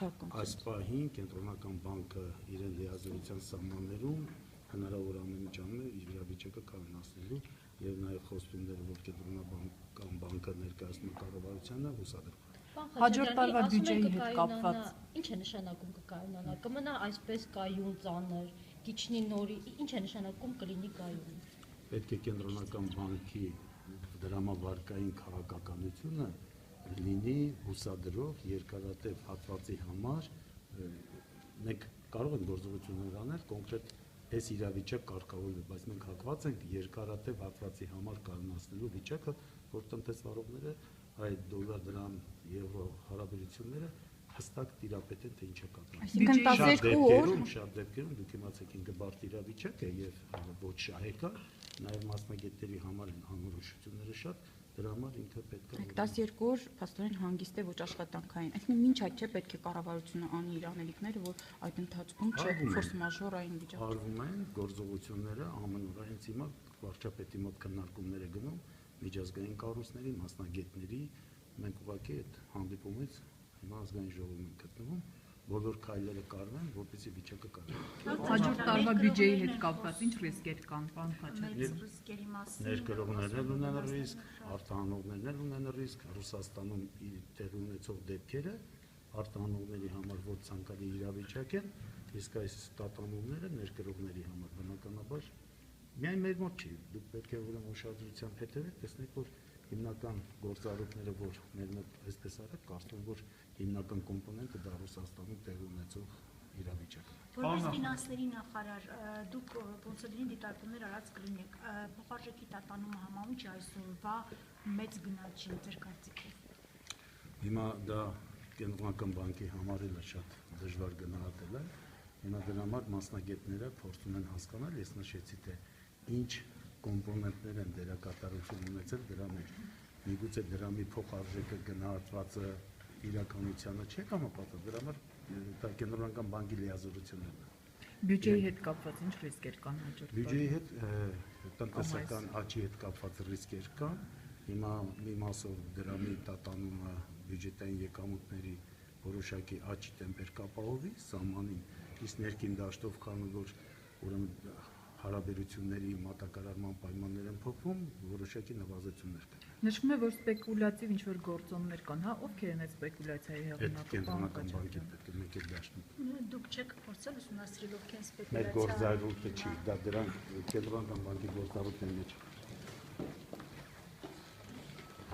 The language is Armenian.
Այս պահին կենտրոնական բանկը իրեն լիազորության սահմաններում հնարավոր ամեն ինչ անում է իր իրավիճակը կայունացնելու եւ նաեւ խոստումները, որ կենտրոնական բանկը ներկայացնում է կառավարությանը, հուսադրվում է։ Հաջորդ տարվա բյուջեի հետ կապված ինչ է նշանակում կկայունանա, կմնա այսպես կայուն ծանր, կիչնի նորի, ինչ է նշանակում կլինի կայուն։ Պետք է կենտրոնական բանկի դրամավարկային քաղաքականությունը լինի հուսադրող երկարատև հատվածի համար, մենք կարող ենք գործողություններ անել կոնկրետ այս իրավիճակ կարգավորելու, բայց մենք հակված ենք երկարատև հատվածի համար կայունացնելու վիճակը, որ տնտեսվարողները այդ դոլար դրամ եվրո հարաբերությունները հստակ տիրապետեն թե ինչ է կատարվում։ Այսինքն շատ դեպքերում դուք իմացեք ինքը բարդ իրավիճակ է եւ ոչ շահեկա, նաեւ մասնագետների համար են անորոշությունները շատ, դրա համար ինքը պետք է 12 օր փաստորեն հանգիստ է ոչ աշխատանքային։ Այսինքն մինչ այդ չէ պետք է կառավարությունը անի իր անելիքները, որ այդ ընթացքում չէ ֆորս մաժորային վիճակ։ Արվում են գործողությունները ամենօր, հենց հիմա վարչապետի մոտ քննարկումներ է գնում միջազգային կառույցների, մասնագետների, մենք ուղղակի այդ հանդիպումից հիմա ազգային ժողովում ենք գտնվում, բոլոր քայլերը կարվեն, որպեսզի վիճակը կարգավորվի։ Հաջորդ տարվա բյուջեի հետ կապված ինչ ռիսկեր կան, պարոն Խաչատրյան։ Ներկրողներն ունեն ռիսկ, արտահանողներն ունեն ռիսկ, Ռուսաստանում տեղի ունեցող դեպքերը արտահանողների համար ոչ ցանկալի իրավիճակ է, իսկ այս տատանումները ներկրողների համար բնականաբար միայն մեր մոտ չի, դուք պետք է ուրեմն ուշադրությամբ հետևեք, տեսնեք, որ հիմնական գործառույթները, որ մեր մոտ այսպես արեք, կարծում եմ, որ հիմնական կոմպոնենտը դա Ռուսաստանում տեղի ունեցող իրավիճակն է։ Որպես ֆինանսների նախարար, դուք ոնցդրին դիտարկումներ արած կլինեք, փոխարժեքի տատանումը համահունչ է այսօրվա մեծ գնաճին ձեր կարծիքով։ Հիմա դա կենտրոնական բանկի համար էլ շատ դժվար գնահատել է։ Հիմա դրա համար մասնագետները փորձում են հասկանալ, ես նշեցի, թե ինչ կոմպոնենտներ են դերակատարություն ունեցել դրա մեջ։ Միգուցե դրամի փոխարժեքը գնահատվածը իրականությանը չէ համապատասխան, դրա համար դա կենտրոնական բանկի լիազորությունն է։ Բյուջեի հետ կապված ինչ ռիսկեր կան հաջորդ տարի։ Բյուջեի հետ տնտեսական աճի հետ կապված ռիսկեր կան։ Հիմա մի մասով դրամի տատանումը բյուջետային եկամուտների որոշակի աճի տեմպեր կապահովի սահմանին, իսկ ներքին դաշտով քանի որ ուրեմն հարաբերությունների մատակարարման պայմաններ են փոխվում, որոշակի նվազեցումներ կան։ Նշվում է, որ սպեկուլյատիվ ինչ-որ գործոններ կան, հա, ովքեր են այդ սպեկուլյացիայի հեղինակը։ Կենտրոնական բանկի պետք է մեկ էլ դաշտում։ Դուք չեք փորձել ուսումնասիրել ովքեր են Մեր սպեկուլյացիա։ գործառույթը չի, դա դրանք կենտրոնական բանկի գործառույթների մեջ